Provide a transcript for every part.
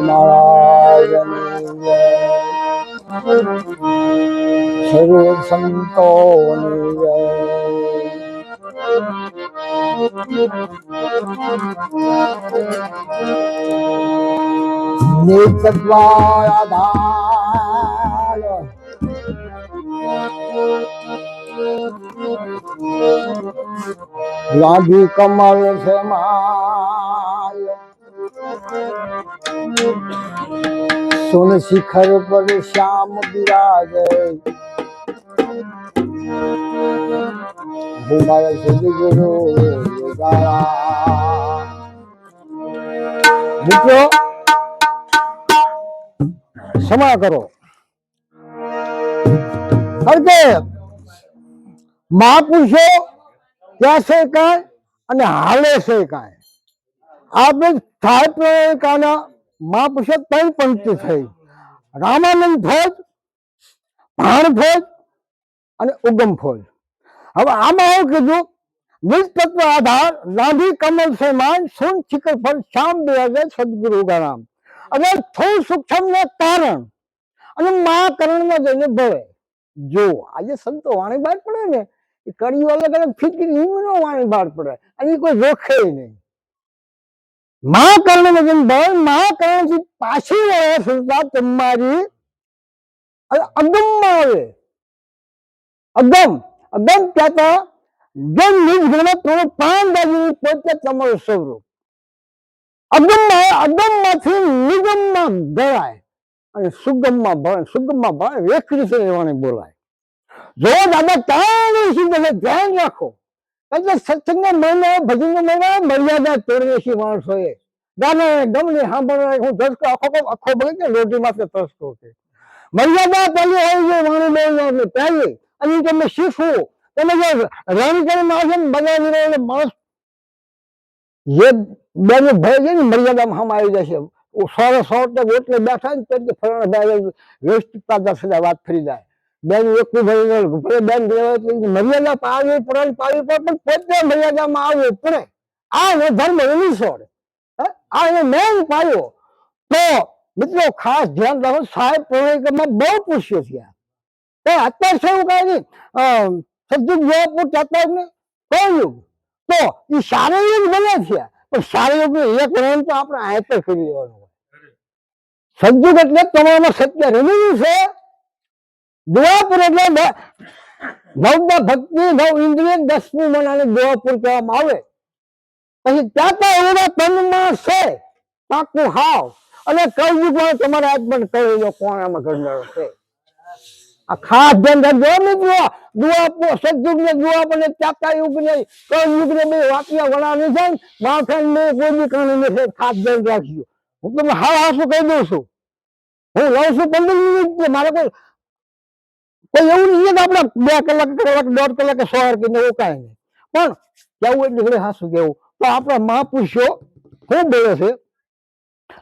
મહારાજની જય. સર્વ સંતોની જય. નિત્યદ્વારાધાર રાધી કમલ છે માલ, સુન શિખર પર શ્યામ બિરાજે. હું મારા સદગુરુ મિત્રો ક્ષમા કરો, કારણ કે મહાપુરુષો ત્યાં છે કાંઈ અને હાલે છે કાંઈ. આપણે થાય પ્રણયકાના મહાપુરુષો ત્રણ પંક્તિ થઈ: રામાનંદ ફોજ, ભાણ ફોજ અને ઉગમ ફોજ. હવે આમાં એવું કીધું, નિજ તત્વ આધાર રાધી કમલ છે માન, સુન શિખર પર શ્યામ બિરાજે સદગુરુ ઉગારામ. અને થોડું સૂક્ષ્મ ને કારણ અને મહાકરણમાં જઈને ભળે. જો આજે સંતો વાણી બહાર પડે ને, એ કડીઓ અલગ અલગ ફીટકી હિંગનો વાણી બહાર પડે, અને એ કોઈ રોકે નહીં. મહાકર્ણમાં જઈને ભળે, મહાકર્ણથી પાછી વળે સુરતા તમારી અગમમાં આવે. અગમ અગમ કહેતા જેમ નિજ ઘરમાં થોડું પાન દાજી પોતે તમારું સ્વરૂપ. અગમમાંથી નિગમમાં ગળાય અને સુગમમાં ભળે. સુગમમાં ભળે એક રીતે રહેવાની બોલાય. જો દાદા તાણી સિદ્ધ ધ્યાન રાખો, એટલે સત્સંગના મહિના ભજનના મહિના મર્યાદા તોડી છે માણસોએ. ગાને ગમને સાંભળવા હું ધસકો આખો બગડે કે રોટી માટે તસકો છે. મર્યાદા પહેલી હોય છે વાણી બોલવા પહેલી, અને તમે શીખવું. તમે જે રન કરીને આવશે ને બધા માણસ જે બેનો ભય છે ને મર્યાદામાં હમ આવી જશે. સો એટલે બેઠા ને તેથી ફરણા વ્યવસ્થિતતા દર્શન વાત ફરી જાય. બેન એકલું ભરી બેન મર્યાદા પાડવી પડે પાડવી પડે, પણ પોતે મર્યાદામાં આવવું પડે. આ ને ધર્મ નિસોડ, આ એને મેન પાડ્યો. તો મિત્રો ખાસ ધ્યાન રાખો, સાહેબ પ્રણયમાં બહુ પૂછ્યો થયા. અત્યારે શું કાંઈ નહીં, સદયુગ જોવાપુર ચાહતા ને કળયુગ, તો એ સારા યુગ બને છે. પણ સારા યુગ એક રન તો આપણે આ પર કરી લેવાનું હોય. સદયુગ એટલે તમારામાં સત્ય રમેલું છે. દુઆપુર એટલે નવદા ભક્તિ, નવ ઇન્દ્રિય, 10મું મન અને દુઆપુર કહેવામાં આવે. પછી ત્યાંતા એવા તનમાં છે પાકું હાવ. અને કળયુગમાં તમારે આજ પણ કહી દો કોણ આમાં કરનારો છે. આ ખાસ ધ્યાન રાખજો મિત્રો. દુઆપુર સદયુગ ને દુઆપુર ને ત્યાંતા યુગ ને કળયુગ ને બે વાપિયા વળાની છે. બાફેન ને કોઈ બી કારણે છે, ખાસ ધ્યાન રાખજો. હું તમને હાશું કહી દઉં છું. હું લઉં છું 15 મિનિટ. મારે કોઈ એવું નહીં કે આપણે 2 કલાક 1.5 કલાકે 100 કે એવું કાંઈ નહીં. પણ કેવું એટલે ઘરે હાશું કેવું. તો આપણા મહાપુરુષો ખૂબ બોલે છે.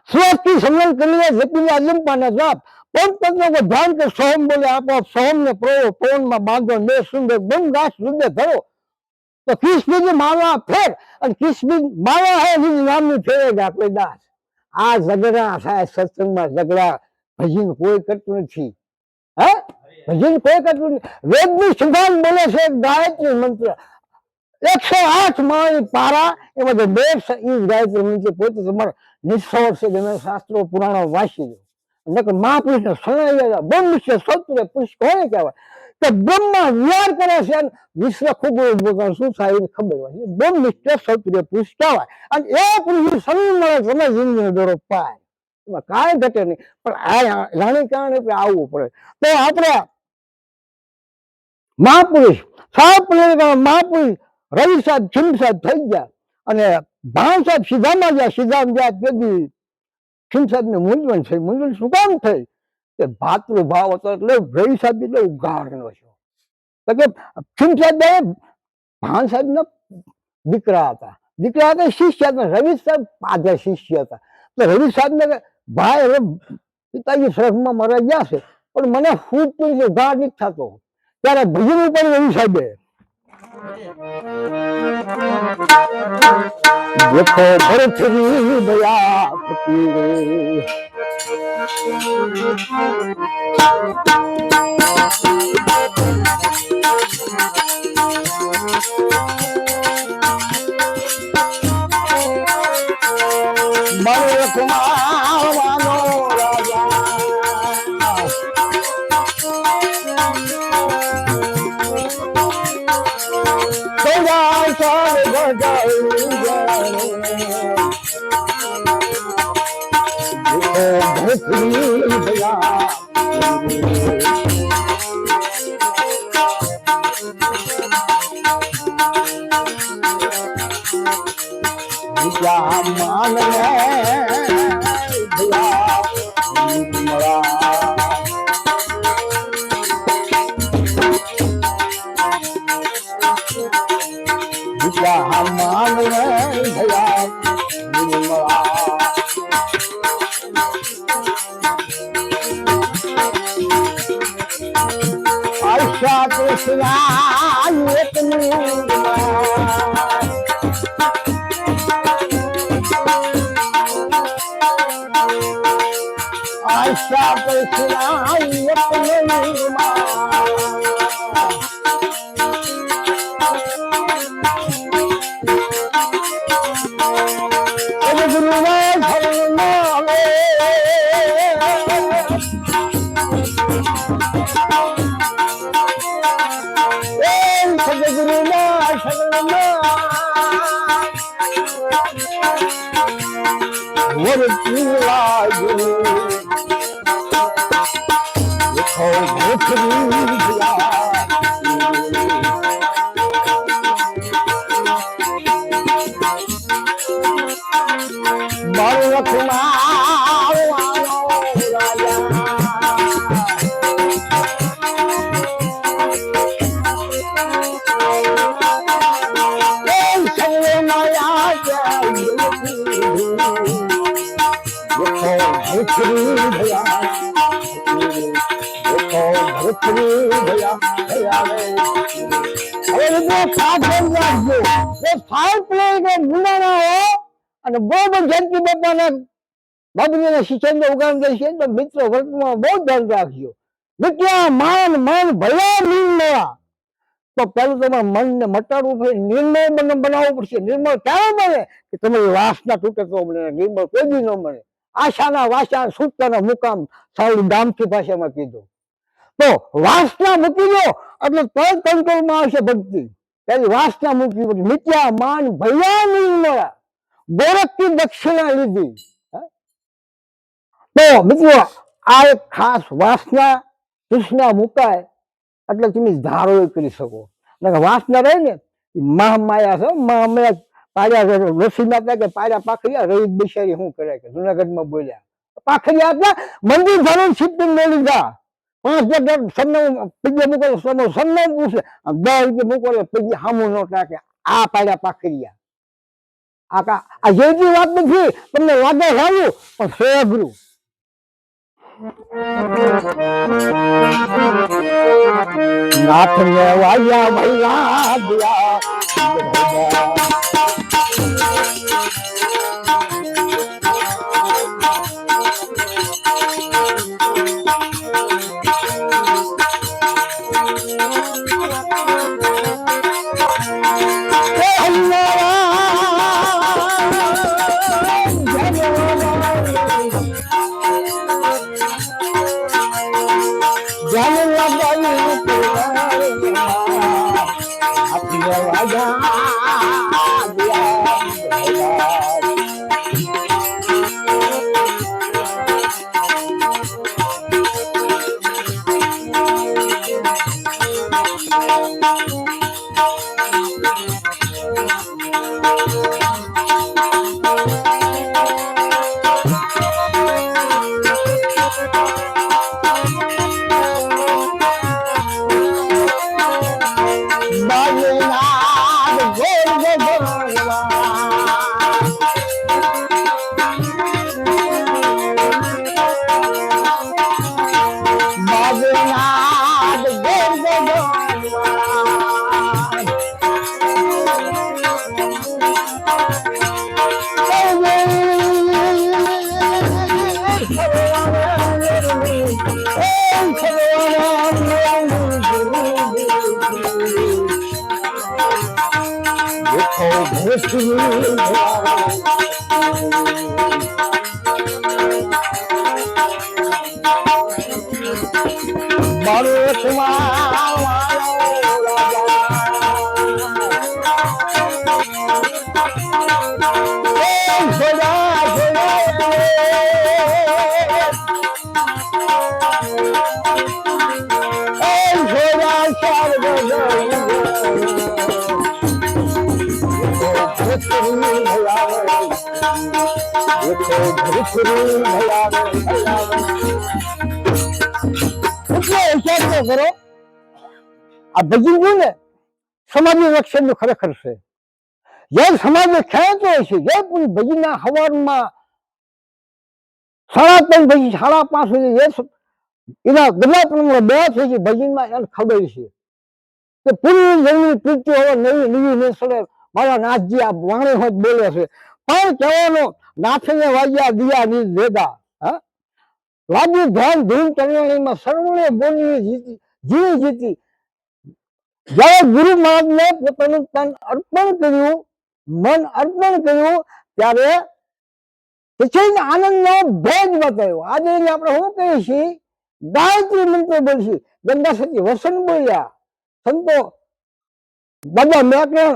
સ્વસ્થી સંમેલન કરીને જપીને અજંપાના જાપ પણ તત્વ ધ્યાન કે સોહમ બોલે આપોઆપ સોહમ ને પ્રોયો પવનમાં બાંધો ને સુંદર બમ ઘાસ સુંદર ધરો. તો કિસબીજ માવા ફેર, અને કિસબીજ માવા હે નિજ નામની ફેરેગા કોઈ દાસ. આ ઝઘડા થાય સત્સંગમાં, ઝઘડા ભજન કોઈ કરતું નથી. હે ભજન કોઈ કરતું નથી. વેદની સિદ્ધાંત બોલે છે ગાયત્રી મંત્ર 108 માળી પારા, એમાં 2 ગાયત્રી મંત્ર પોતે તમારે નિષ્ઠોર છે. તમે શાસ્ત્રો પુરાણો વાંચી દો. મહાપુરુષને શરણાઈ બ્રહ્મ છે સૌત્રે પુરુષ કોને કહેવાય? કે બ્રહ્મા વિહાર કરે છે, વિશ્વ ખૂબ શું થાય એ ખબર હોય. બ્રહ્મ નિષ્ઠ સૌત્રે પુરુષ કહેવાય. અને એ પુરુષ શરીર મળે તમે જિંદગીનો દોરો પાય, એમાં કાંઈ ઘટે નહીં. પણ આ જાણી કારણે આવવું પડે. તો આપણે મહાપુરુષ મહાપુરુષ રવિ સાહેબ ખીમ સાહેબ થઈ ગયા, અને ભાણ સાહેબ સીધામાં ગયા. સીધામાં ગયા તેથી ખીમ સાહેબ ને મૂંઝવણ થઈ. મૂંઝવણ શું કામ થઈ? કે ભાતૃભાવ હતો. એટલે રવિ સાહેબ એટલે ઉઘાડનો છે. કે ખીમ સાહેબ ભાણ સાહેબ ના દીકરા હતા. દીકરા હતા શિષ્ય હતા. રવિ સાહેબ પાછા શિષ્ય હતા. તો રવિ સાહેબ ને ભાઈ હવે પિતાજી શ્રમમાં મરા ગયા છે, પણ મને ફૂટતું નથી, ઉઘાડ નથી થતો. ત્યારે ભજન ઉપર રવિ સાહેબે દેખો ભરતરી ભયા ફકીરે અને બરોબર જયંતિ બાપાના બાબુજીના શિક્ષણ ઉગામ છે તો મિત્રો વર્તમાં બહુ ધ્યાન રાખજો. મિત્યા માન મન ભયા નિર્મળા, તો પેલું તમારે મનને મટાડવું પડે, નિર્મળ બનાવવું પડશે. નિર્મળ ક્યારે બને કે તમારી વાસના તૂટે તો બને, નિર્મળ કોઈ બી ન બને. આશાના વાસા સૂટતાના મુકામ, સારું દામથી ભાષામાં કીધું. તો વાસના મૂકી દો એટલે તરત કંટ્રોલમાં આવશે ભક્તિ. પેલી વાસના મૂકવી પડે. મિત્યા માન ભયા નિર્મળા, ગોરખથી દક્ષિણા લીધી. તો મિત્રો આ એક ખાસ વાસના તૃષ્ણા મુકાય એટલે તમે ધારો કરી શકો. વાસના રહે ને મહામાયા છે. મહામાયા પાડ્યા લસી ના કે પાડ્યા પાખરિયા રવિ બિચારી શું કરે કે જુનાગઢમાં બોલ્યા પાખરિયા હતા મંદિર ધરણ શિફ્ટિંગ લઈ લીધા. 5 જગ્યા સરનામું પૈયા મૂકો સરનામું પૂછે, 10 રૂપિયા મૂકો પૈયા સામું નોટ નાખે. આ પાડ્યા પાખરિયા. આ જેવી વાત નથી, તમને લાગે સારું પણ છે અઘરું. નાથ ને વાયા ભૈયા દિયા કરો આ ભજન જો ને સમાજનું રક્ષણ ખરેખર છે. જે સમાજને ખેંચતો હોય છે, જે પૂરી ભજનના હવારમાં 3:30 પછી 5:30 સુધી એના ગમે પ્રમાણે બે થઈ છે ભજનમાં, એને ખબર છે કે પૂરી જમીન પ્રીતિ હવે નવી નવી સડે મારા નાથજી આ વાણી હોત બોલે છે. પણ કહેવાનો નાથને વાગ્યા દિયા નિજ ભેગા, હા લાગ્યું ધ્યાન ધૂમ કરવાણીમાં સર્વણે બોલી જીવી જીતી. જયારે ગુરુ મહારાજને પોતાનું તન અર્પણ કર્યું, મન અર્પણ કર્યું, ત્યારે પછી આનંદનો ભેદ બતાવ્યો. આજે આપણે શું કહીએ છીએ? ગાયત્રી મંત્ર બોલશી, ગંગા સતી વસન બોલ્યા, સંતો દાદા મેકરણ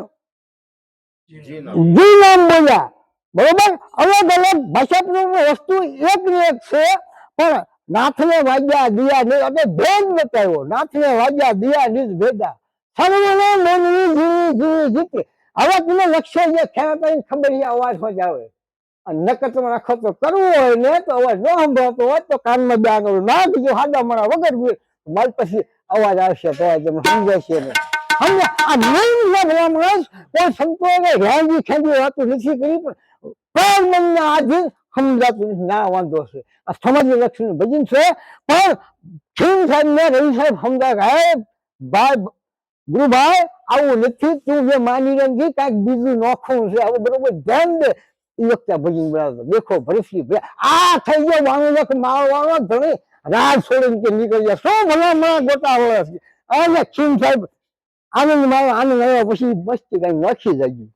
જી નામ બોલ્યા, બરોબર. અલગ અલગ ભાષા પ્રમાણે વસ્તુ એક ને એક છે, પણ નાથને વાગ્યા દિયા નિજ, આપણે ભેદ બતાવ્યો. નાથને વાગ્યા દિયા નિજ ભેદા, સર્વને મોનવી જીવી જીવી જીતી. હવે તમે લક્ષ્ય જે ખેલાતા ખબર છે અવાજમાં જ આવે. નકર તમે રાખો તો કરવું હોય ને તો અવાજ ન સંભળાતો હોય તો કાનમાં બે કરું ના બીજું હાડા મળા વગર બાદ પછી અવાજ આવશે તો તમે સમજાય છે ને સમજે. આ નિયમ કોઈ સંતોએ રેંજી ખેંચી વાતું નથી કરી, પણ મનના આધીન સમજાતું નથી. ના વાંધો છે, આ સમાજની લક્ષ્મી ભજન છે. પણ ખીમ સાહેબ ને રવિ સાહેબ સમજાય હે ભાઈ ગુરુભાઈ આવું નથી, તું જે માની રહી કાંઈક બીજું નોખું છે, આવું બરોબર ધ્યાન દે. એ વખતે ભજન બોલાવતો દેખો ભરસી આ થઈ ગયો વાણો મારવાનો ધણી રાત છોડીને કે નીકળી જાય. શું ભલા મને ગોટા વળે છે. અને ખીમ સાહેબ આનંદ મારો આનંદ આવ્યા પછી મસ્તી કઈ નાખી જાય.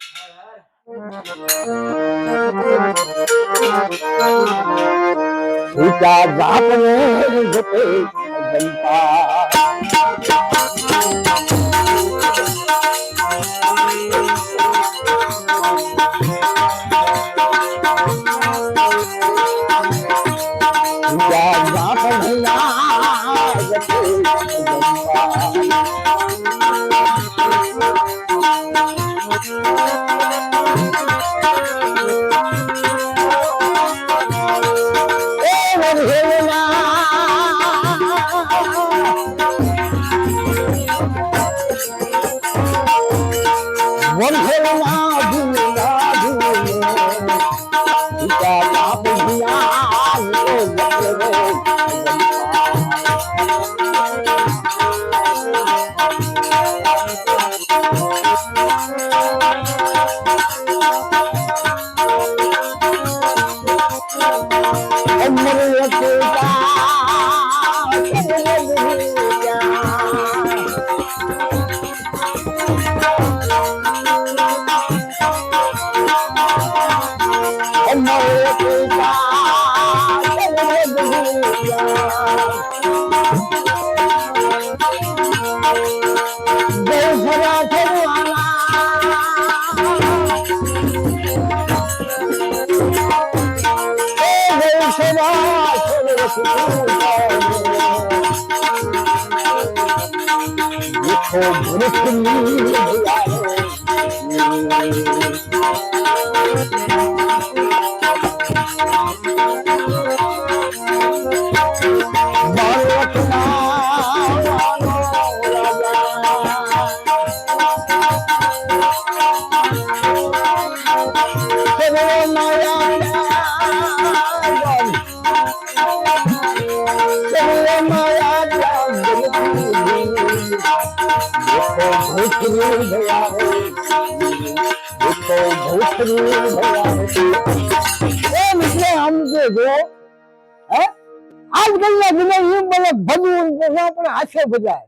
કરી નાખી એમ બોલે ભજવું આપણે હાથે ભજાય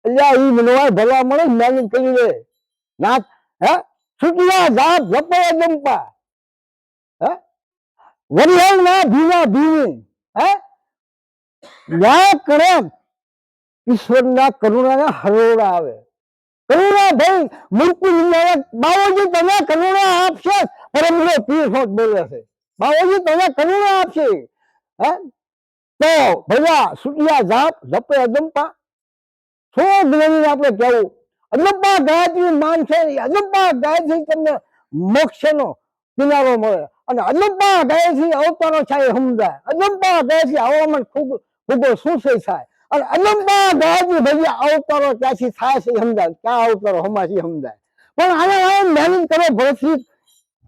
એટલે એ મનવાય ભલા મળે મહેનત કરી લે ના હે છૂટિયા જાપ જપયા જંપા હે વરિયાળ ના ભીના ભીની હે ન્યાય કરે ઈશ્વરના કરુણાના હરોડા આવે કરુણા ભાઈ મૂર્તિ બાવાજી તમે કરુણા આપશે પરમલો પીર હોત બોલે છે બાવાજી તમે કરુણા આપશે હે તો ભલા છૂટિયા જાપ જપયા જંપા શું જ્ઞાની આપણે કહેવું અજંપા ગાયત્રી માન છે અજંપા ગાયત્રી તમને મોક્ષનો કિનારો મળે અને અજંપા ગાયત્રી અવતારો થાય સમજાય અજંપા ગાયત્રી હવામાન ખૂબ શું છે થાય અને અજંપા ગાયત્રી ભજી અવતારો ક્યાંથી થાય છે સમજાય ક્યાં અવતારો હમાથી સમજાય પણ આને મહેનત કરો ભરતથી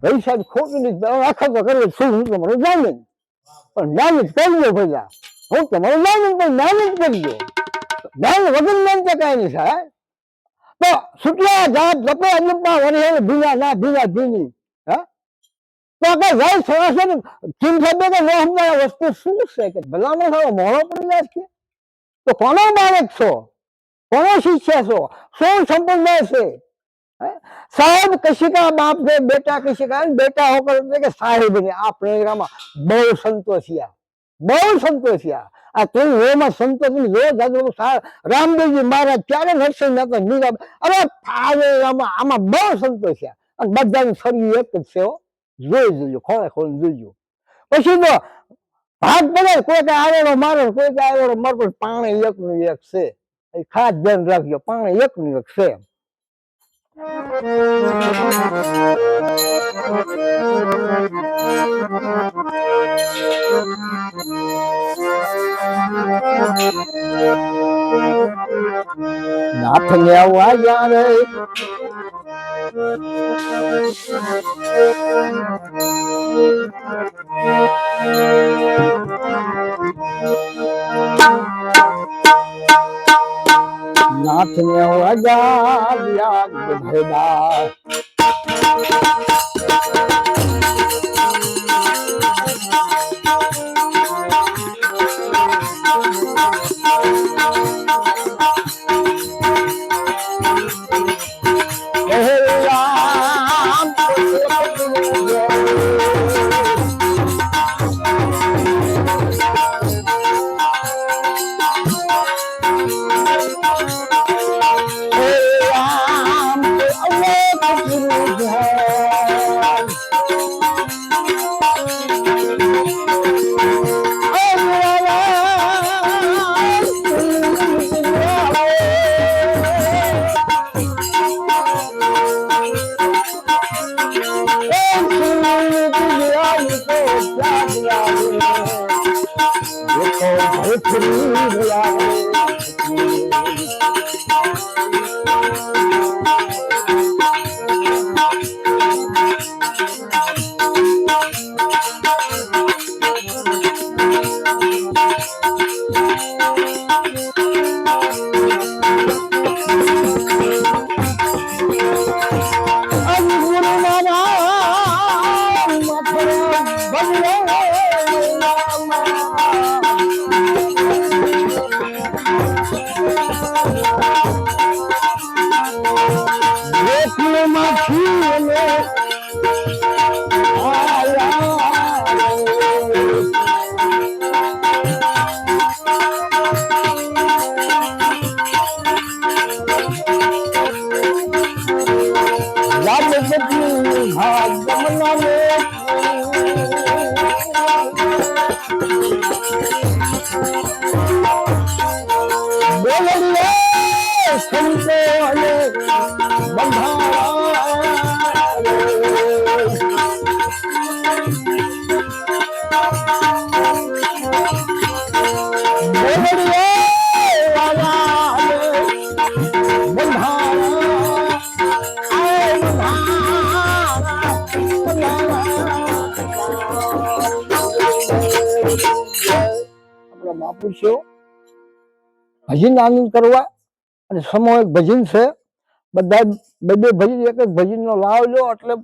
ભાઈ સાહેબ ખોટું નહીં આખા તો કરે શું હું તમારું જામીન પણ મહેનત કરજો ભજા હું તમારું જામીન પણ મહેનત કરજો જ્ઞાન વગર મહેનત કઈ નહીં થાય તો છૂટિયા જાપ જપે અજંપા વરિયાળ ભીના ના ભીના ભીની હા તો કે જય સરાસર કિમ સાહેબ કે ન સમજાય વસ્તુ શું છે કે ભલાનો સારો મોડો પડી જાય છે તો કોનો બાળક છો કોનો શિષ્ય છો શું સંપ્રદાય છે साहब किसी का बाप से बेटा किसी का बेटा होकर के साहिब ने આપણે એમાં બહુ સંતોષિયા આ તું એમાં સંતોષ જો દાદુ રામદેવજી મહારાજ ત્યારે નરસિંહ મહેતા મીરા અરે આમાં બહુ સંતોષિયા અને બધાની શરીર એક જ છે જોઈ જોજો ખોળે ખોળે જોજો પછી તો ભાગ પડે કોઈ કઈ આવેલો મારે કોઈ કઈ આવેલો મારે પાણી એકનું એક છે ખાસ ધ્યાન રાખજો પાણી એકનું એક છે નાથ ને આવવા જાવે नाथ ने वजाया भेदा ભજન આનંદ કરવા અને સામૂહિક ભજન છે બધા બે ભજન એક એક ભજન નો લાવ લો એટલે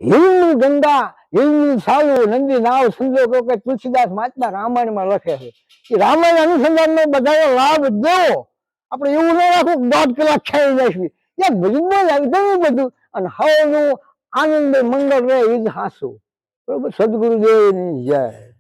હિમની ગંગા હિન્દી સાલું નંદી નાવ સંજોગો કે તુલસીદાસ મહાત્મા રામાયણમાં લખે છે કે રામાયણ અનુસંધાનનો બધાનો લાભ દેવો. આપણે એવું ન રાખવું 1.5 કલાક ખાઈ નાખવી. એક ભજન બોલાય ઘણું બધું અને હવનું આનંદ મંગળ રહે એ જ હાસું. બરોબર. સદગુરુદેવની જય.